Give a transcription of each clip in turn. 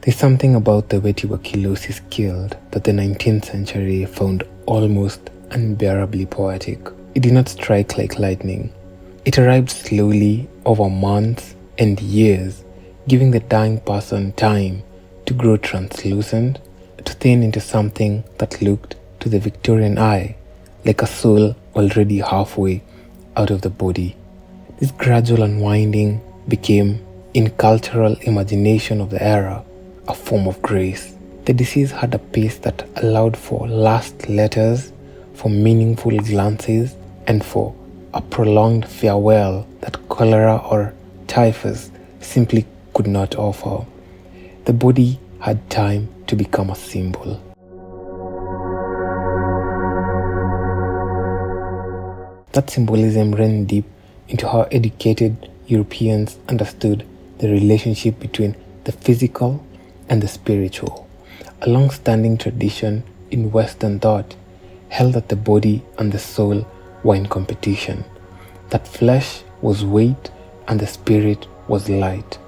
There's something about the way tuberculosis killed that the 19th century found almost unbearably poetic. It did not strike like lightning. It arrived slowly over months and years, giving the dying person time to grow translucent, to thin into something that looked, to the Victorian eye, like a soul already halfway out of the body. This gradual unwinding became, in cultural imagination of the era, a form of grace. The disease had a pace that allowed for last letters, for meaningful glances, and for a prolonged farewell that cholera or typhus simply could not offer. The body had time to become a symbol. That symbolism ran deep into how educated Europeans understood the relationship between the physical and the spiritual. A long-standing tradition in Western thought held that the body and the soul were in competition, that flesh was weight and the spirit was light,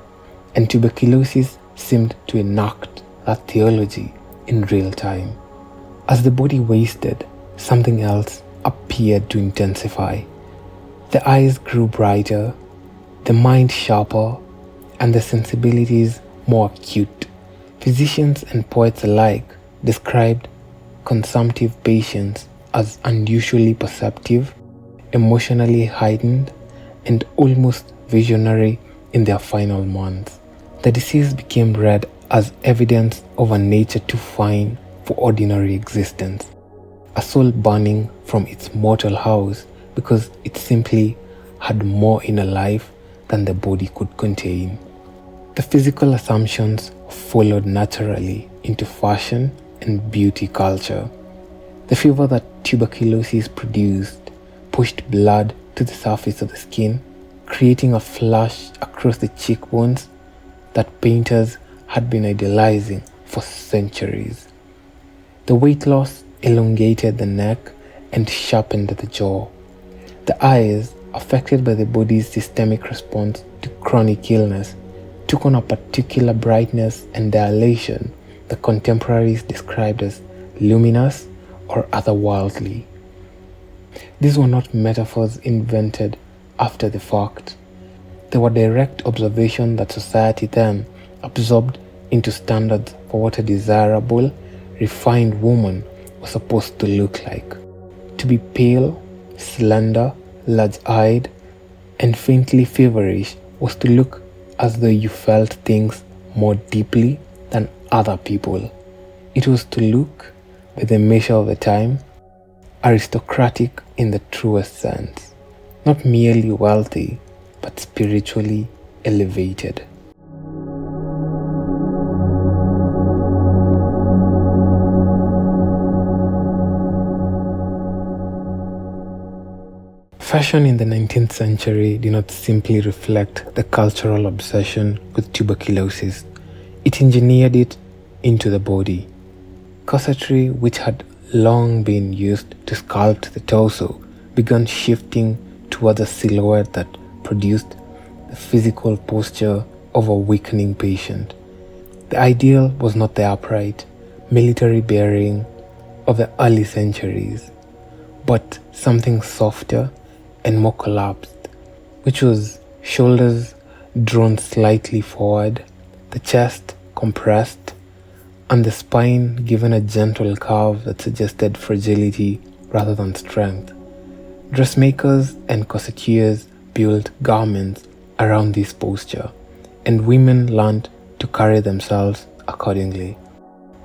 and tuberculosis seemed to enact that theology in real time. As the body wasted, something else appeared to intensify. The eyes grew brighter, the mind sharper, and the sensibilities more acute. Physicians and poets alike described consumptive patients as unusually perceptive, emotionally heightened, and almost visionary in their final months. The disease became read as evidence of a nature too fine for ordinary existence, a soul burning from its mortal house because it simply had more inner life than the body could contain. The physical assumptions followed naturally into fashion and beauty culture. The fever that tuberculosis produced pushed blood to the surface of the skin, creating a flush across the cheekbones that painters had been idealizing for centuries. The weight loss elongated the neck and sharpened the jaw. The eyes, affected by the body's systemic response to chronic illness, took on a particular brightness and dilation that contemporaries described as luminous or otherworldly. These were not metaphors invented after the fact. They were direct observation that society then absorbed into standards for what a desirable, refined woman was supposed to look like. To be pale, slender, large-eyed, and faintly feverish was to look as though you felt things more deeply than other people. It was to look, by the measure of the time, aristocratic in the truest sense, not merely wealthy, but spiritually elevated. Fashion in the 19th century did not simply reflect the cultural obsession with tuberculosis. It engineered it into the body. Corsetry, which had long been used to sculpt the torso, began shifting towards a silhouette that produced the physical posture of a weakening patient. The ideal was not the upright, military bearing of the early centuries, but something softer and more collapsed, which was shoulders drawn slightly forward, the chest compressed, and the spine given a gentle curve that suggested fragility rather than strength. Dressmakers and corsetiers built garments around this posture, and women learned to carry themselves accordingly.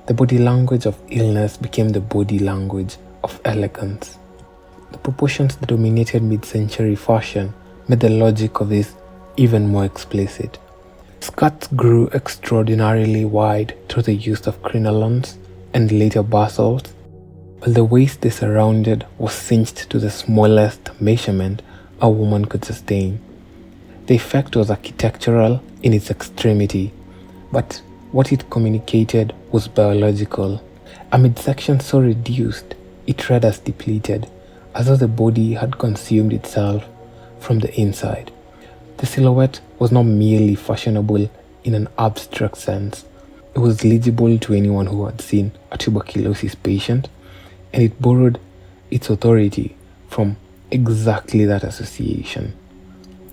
The body language of illness became the body language of elegance. The proportions that dominated mid-century fashion made the logic of this even more explicit. Skirts grew extraordinarily wide through the use of crinolines and later bustles, while the waist they surrounded was cinched to the smallest measurement a woman could sustain. The effect was architectural in its extremity, but what it communicated was biological. A midsection so reduced, it read as depleted, as though the body had consumed itself from the inside. The silhouette was not merely fashionable in an abstract sense. It was legible to anyone who had seen a tuberculosis patient, and it borrowed its authority from exactly that association.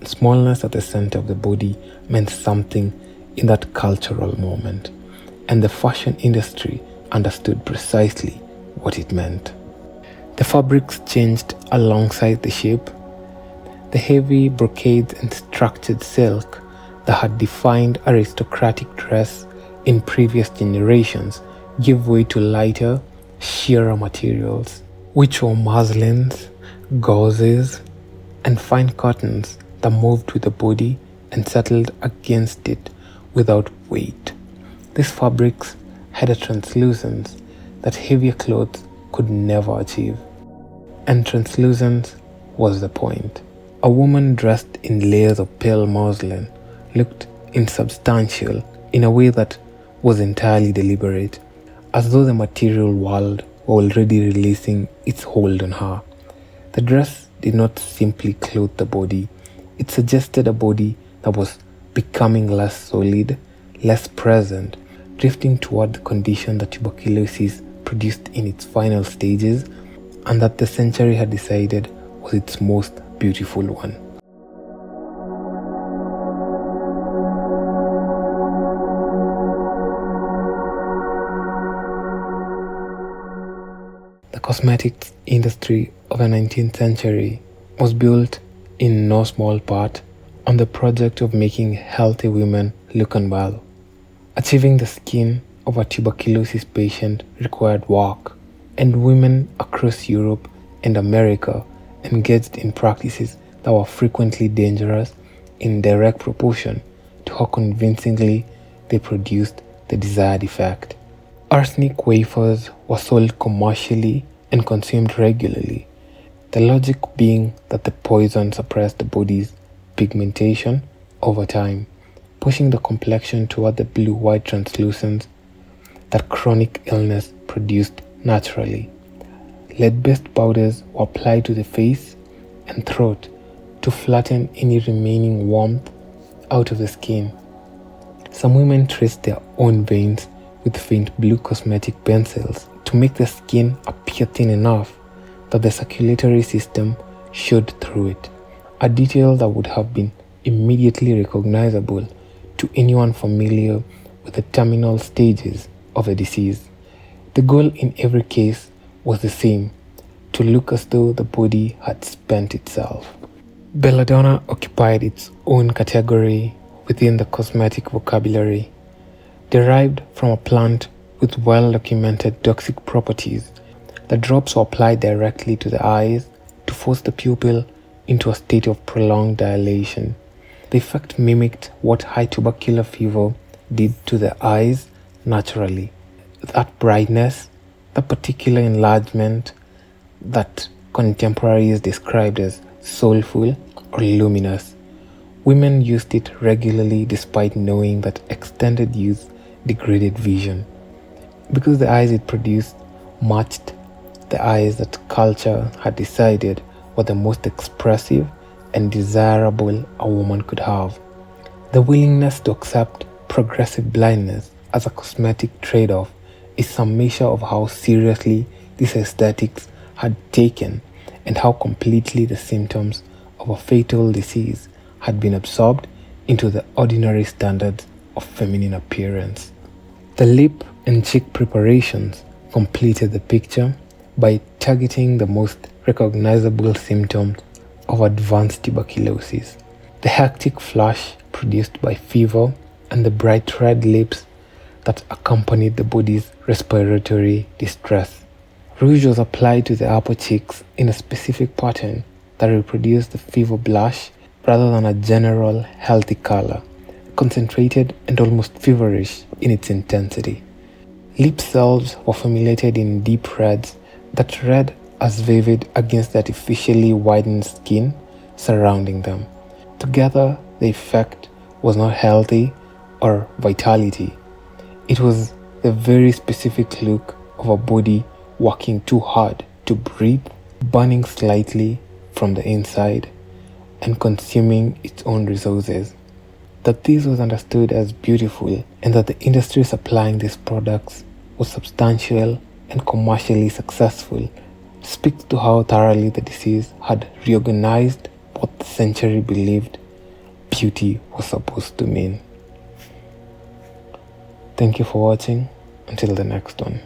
Smallness at the center of the body meant something in that cultural moment, and the fashion industry understood precisely what it meant. The fabrics changed alongside the shape. The heavy brocades and structured silk that had defined aristocratic dress in previous generations gave way to lighter, sheerer materials, which were muslins, gauzes, and fine cottons that moved with the body and settled against it without weight. These fabrics had a translucence that heavier clothes could never achieve. And translucence was the point. A woman dressed in layers of pale muslin looked insubstantial in a way that was entirely deliberate, as though the material world were already releasing its hold on her. The dress did not simply clothe the body, it suggested a body that was becoming less solid, less present, drifting toward the condition that tuberculosis produced in its final stages, and that the century had decided was its most beautiful one. The cosmetics industry of the 19th century was built in no small part on the project of making healthy women look unwell. Achieving the skin of a tuberculosis patient required work, and women across Europe and America engaged in practices that were frequently dangerous in direct proportion to how convincingly they produced the desired effect. Arsenic wafers were sold commercially and consumed regularly, the logic being that the poison suppressed the body's pigmentation over time, pushing the complexion toward the blue-white translucence that chronic illness produced naturally. Lead-based powders were applied to the face and throat to flatten any remaining warmth out of the skin. Some women traced their own veins with faint blue cosmetic pencils to make the skin appear thin enough that the circulatory system showed through it, a detail that would have been immediately recognizable to anyone familiar with the terminal stages of a disease. The goal in every case was the same: to look as though the body had spent itself. Belladonna occupied its own category within the cosmetic vocabulary. Derived from a plant with well-documented toxic properties, the drops were applied directly to the eyes to force the pupil into a state of prolonged dilation. The effect mimicked what high tubercular fever did to the eyes naturally. That brightness, that particular enlargement that contemporaries described as soulful or luminous. Women used it regularly despite knowing that extended use degraded vision, because the eyes it produced matched the eyes that culture had decided were the most expressive and desirable a woman could have. The willingness to accept progressive blindness as a cosmetic trade-off is some measure of how seriously these aesthetics had taken and how completely the symptoms of a fatal disease had been absorbed into the ordinary standards of feminine appearance. The lip and cheek preparations completed the picture by targeting the most recognizable symptoms of advanced tuberculosis: the hectic flush produced by fever and the bright red lips that accompanied the body's respiratory distress. Rouge was applied to the upper cheeks in a specific pattern that reproduced the fever blush rather than a general healthy color, concentrated and almost feverish in its intensity. Lip cells were formulated in deep reds that read as vivid against the artificially widened skin surrounding them. Together, the effect was not healthy or vitality. It was the very specific look of a body working too hard to breathe, burning slightly from the inside, and consuming its own resources. That this was understood as beautiful and that the industry supplying these products was substantial and commercially successful speaks to how thoroughly the disease had reorganized what the century believed beauty was supposed to mean. Thank you for watching. Until the next one.